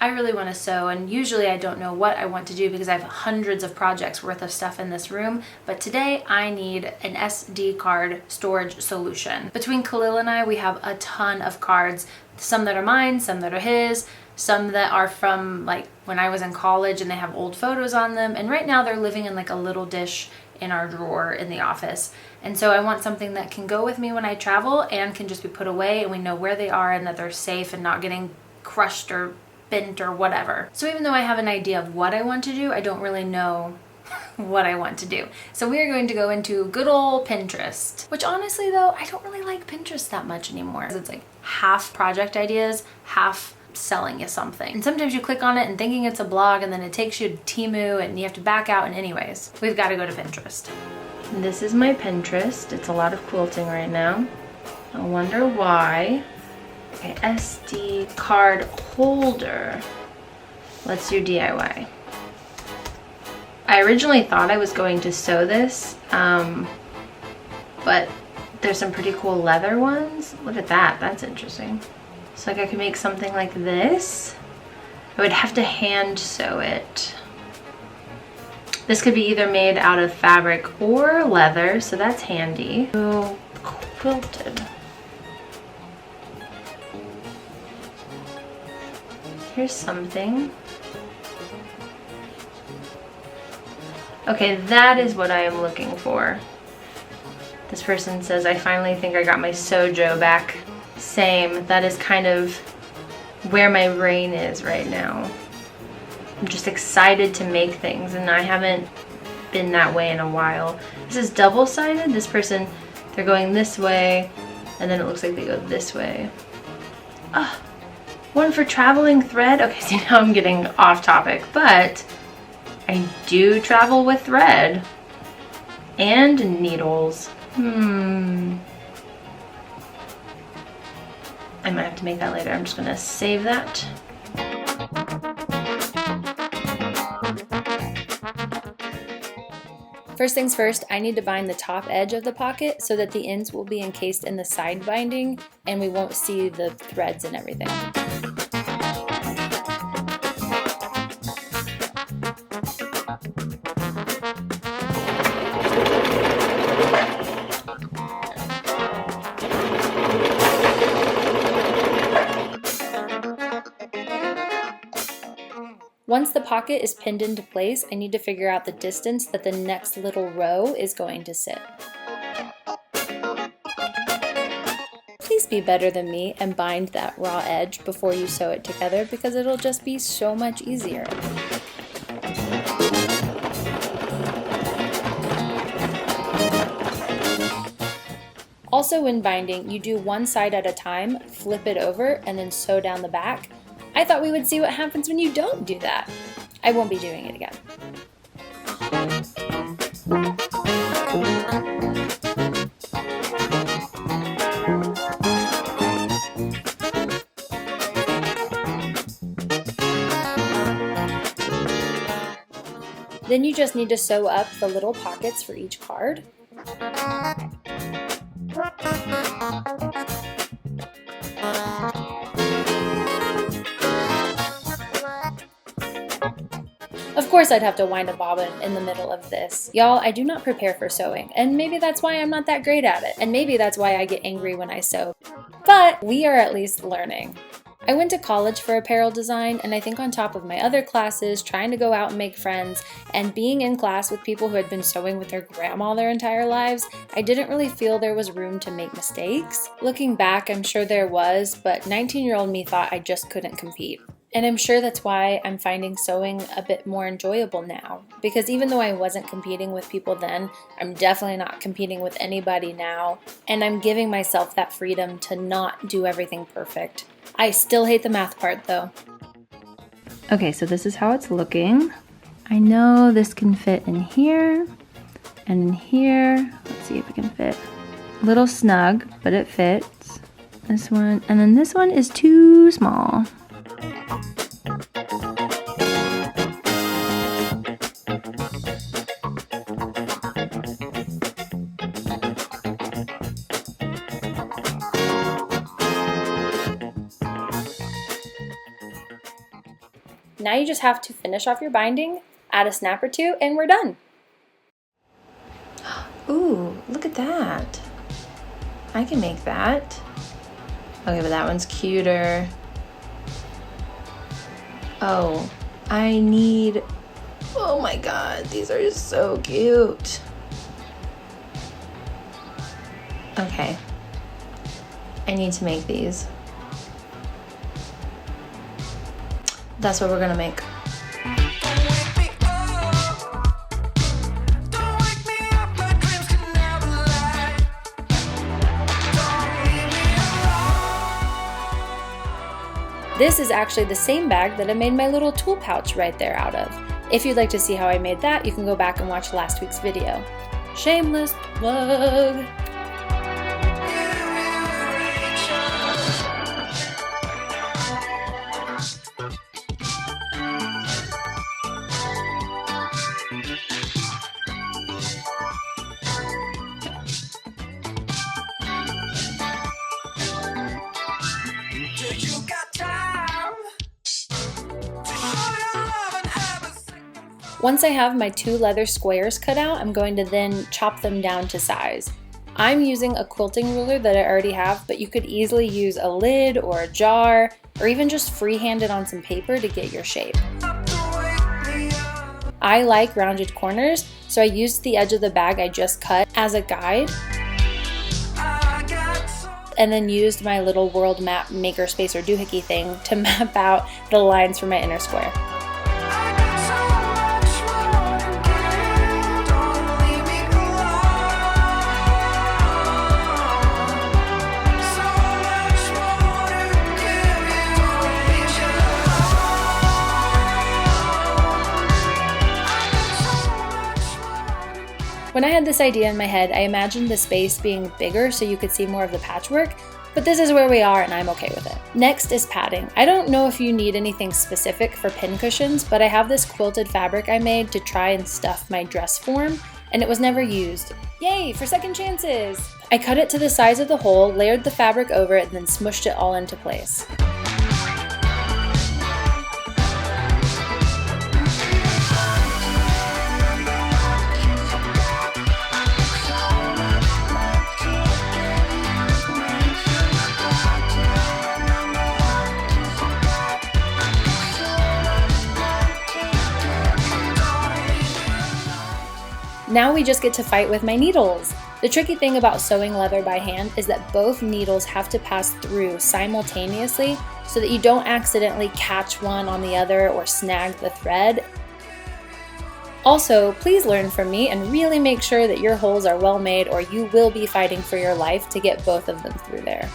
I really want to sew, and usually I don't know what I want to do because I have hundreds of projects worth of stuff in this room, but today I need an SD card storage solution. Between Khalil and I, we have a ton of cards, some that are mine, some that are his, some that are from like when I was in college and they have old photos on them, and right now they're living in like a little dish in our drawer in the office. And so I want something that can go with me when I travel and can just be put away and we know where they are and that they're safe and not getting crushed or bent or whatever. So even though I have an idea of what I want to do, I don't really know what I want to do. So we are going to go into good old Pinterest, which honestly though, I don't really like Pinterest that much anymore. It's like half project ideas, half selling you something. And sometimes you click on it and thinking it's a blog and then it takes you to Temu and you have to back out, and anyways, we've got to go to Pinterest. This is my Pinterest. It's a lot of quilting right now. I wonder why. Okay, SD card holder. Let's do DIY. I originally thought I was going to sew this, but there's some pretty cool leather ones. Look at that, that's interesting. So like I could make something like this. I would have to hand sew it. This could be either made out of fabric or leather, so that's handy. So quilted. Here's something. Okay, that is what I am looking for. This person says, I finally think I got my Sojo back. Same, that is kind of where my brain is right now. I'm just excited to make things, and I haven't been that way in a while. This is double-sided. This person, they're going this way, and then it looks like they go this way. Ah. One for traveling thread. Okay, see, now I'm getting off topic, but I do travel with thread and needles. I might have to make that later. I'm just gonna save that. First things first, I need to bind the top edge of the pocket so that the ends will be encased in the side binding and we won't see the threads and everything. Once the pocket is pinned into place, I need to figure out the distance that the next little row is going to sit. Please be better than me and bind that raw edge before you sew it together because it'll just be so much easier. Also when binding, you do one side at a time, flip it over, and then sew down the back. I thought we would see what happens when you don't do that. I won't be doing it again. Then you just need to sew up the little pockets for each card. Of course I'd have to wind a bobbin in the middle of this. Y'all, I do not prepare for sewing, and maybe that's why I'm not that great at it, and maybe that's why I get angry when I sew. But we are at least learning. I went to college for apparel design, and I think on top of my other classes, trying to go out and make friends, and being in class with people who had been sewing with their grandma their entire lives, I didn't really feel there was room to make mistakes. Looking back, I'm sure there was, but 19-year-old me thought I just couldn't compete. And I'm sure that's why I'm finding sewing a bit more enjoyable now. Because even though I wasn't competing with people then, I'm definitely not competing with anybody now. And I'm giving myself that freedom to not do everything perfect. I still hate the math part though. Okay, so this is how it's looking. I know this can fit in here and in here. Let's see if it can fit. A little snug, but it fits. This one, and then this one is too small. Now you just have to finish off your binding, add a snap or two, and we're done. Ooh, look at that. I can make that. Okay, but that one's cuter. Oh, oh my God, these are so cute. Okay, I need to make these. That's what we're gonna make. This is actually the same bag that I made my little tool pouch right there out of. If you'd like to see how I made that, you can go back and watch last week's video. Shameless plug! Once I have my 2 leather squares cut out, I'm going to then chop them down to size. I'm using a quilting ruler that I already have, but you could easily use a lid or a jar, or even just freehand it on some paper to get your shape. I like rounded corners, so I used the edge of the bag I just cut as a guide, and then used my little world map makerspace or doohickey thing to map out the lines for my inner square. When I had this idea in my head, I imagined the space being bigger so you could see more of the patchwork, but this is where we are and I'm okay with it. Next is padding. I don't know if you need anything specific for pin cushions, but I have this quilted fabric I made to try and stuff my dress form, and it was never used. Yay, for second chances! I cut it to the size of the hole, layered the fabric over it, and then smushed it all into place. Now we just get to fight with my needles. The tricky thing about sewing leather by hand is that both needles have to pass through simultaneously so that you don't accidentally catch one on the other or snag the thread. Also, please learn from me and really make sure that your holes are well made or you will be fighting for your life to get both of them through there.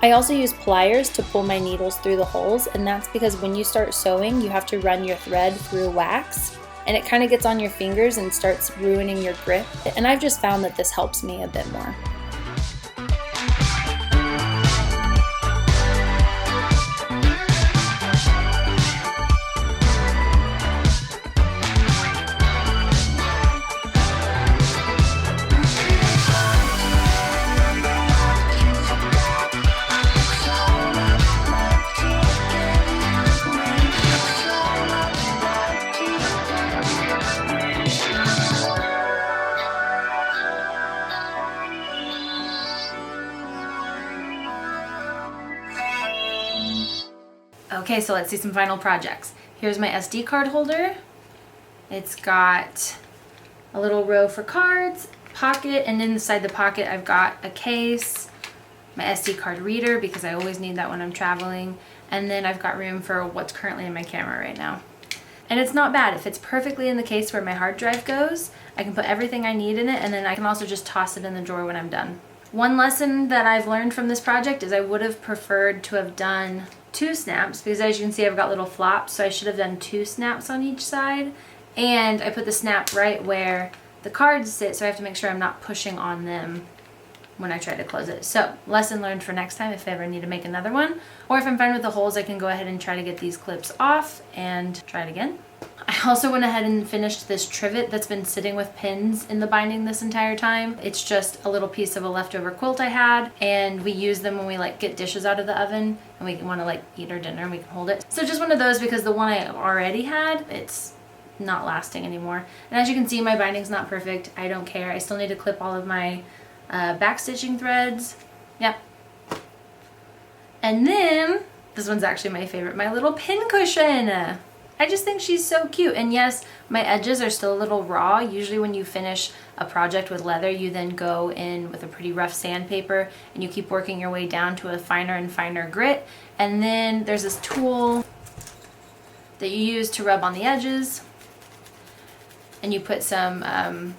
I also use pliers to pull my needles through the holes, and that's because when you start sewing, you have to run your thread through wax, and it kind of gets on your fingers and starts ruining your grip, and I've just found that this helps me a bit more. Okay, so let's see some final projects. Here's my SD card holder. It's got a little row for cards, pocket, and inside the pocket I've got a case, my SD card reader because I always need that when I'm traveling, and then I've got room for what's currently in my camera right now. And it's not bad. It fits perfectly in the case where my hard drive goes. I can put everything I need in it, and then I can also just toss it in the drawer when I'm done. One lesson that I've learned from this project is I would have preferred to have done 2 snaps, because as you can see I've got little flops, so I should have done 2 snaps on each side, and I put the snap right where the cards sit, so I have to make sure I'm not pushing on them when I try to close it. So lesson learned for next time if I ever need to make another one, or if I'm fine with the holes I can go ahead and try to get these clips off and try it again. I I also went ahead and finished this trivet that's been sitting with pins in the binding this entire time. It's just a little piece of a leftover quilt I had, and we use them when we like get dishes out of the oven and we want to like eat our dinner and we can hold it. So just one of those, because the one I already had, it's not lasting anymore. And as you can see, my binding's not perfect. I don't care. I still need to clip all of my back stitching threads. Yep. And then this one's actually my favorite, my little pin cushion. I just think she's so cute. And yes, my edges are still a little raw. Usually when you finish a project with leather, you then go in with a pretty rough sandpaper and you keep working your way down to a finer and finer grit. And then there's this tool that you use to rub on the edges. And you put some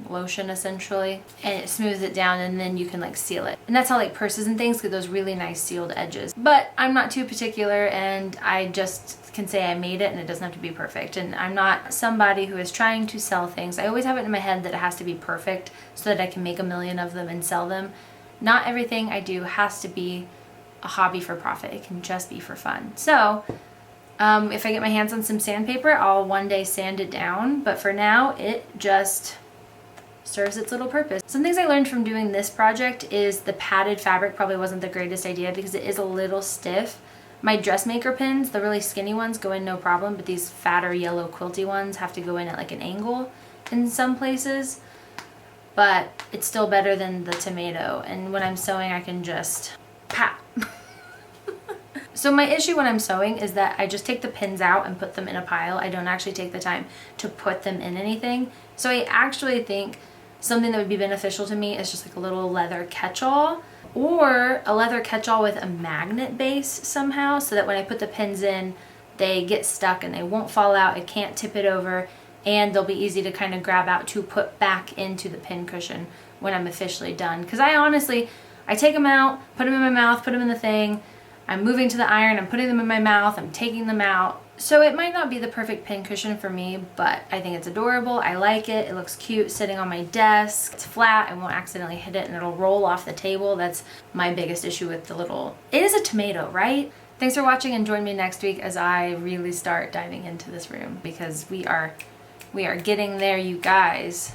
lotion essentially, and it smooths it down, and then you can like seal it. And that's how like purses and things get those really nice sealed edges. But I'm not too particular, and I just can say I made it, and it doesn't have to be perfect. And I'm not somebody who is trying to sell things. I always have it in my head that it has to be perfect so that I can make a million of them and sell them. Not everything I do has to be a hobby for profit. It can just be for fun. So if I get my hands on some sandpaper, I'll one day sand it down, but for now it just serves its little purpose. Some things I learned from doing this project is the padded fabric probably wasn't the greatest idea because it is a little stiff. My dressmaker pins, the really skinny ones, go in no problem, but these fatter yellow quilty ones have to go in at like an angle in some places. But it's still better than the tomato, and when I'm sewing I can just pat. So my issue when I'm sewing is that I just take the pins out and put them in a pile. I don't actually take the time to put them in anything. So I actually think something that would be beneficial to me is just like a little leather catch-all, or a leather catch-all with a magnet base somehow, so that when I put the pins in, they get stuck and they won't fall out. I can't tip it over, and they'll be easy to kind of grab out to put back into the pin cushion when I'm officially done. Because I take them out, put them in my mouth, put them in the thing, I'm moving to the iron, I'm putting them in my mouth, I'm taking them out. So it might not be the perfect pin cushion for me, but I think it's adorable. I like it. It looks cute sitting on my desk. It's flat. I won't accidentally hit it and it'll roll off the table. That's my biggest issue with the little... It is a tomato, right? Thanks for watching, and join me next week as I really start diving into this room, because we are getting there, you guys.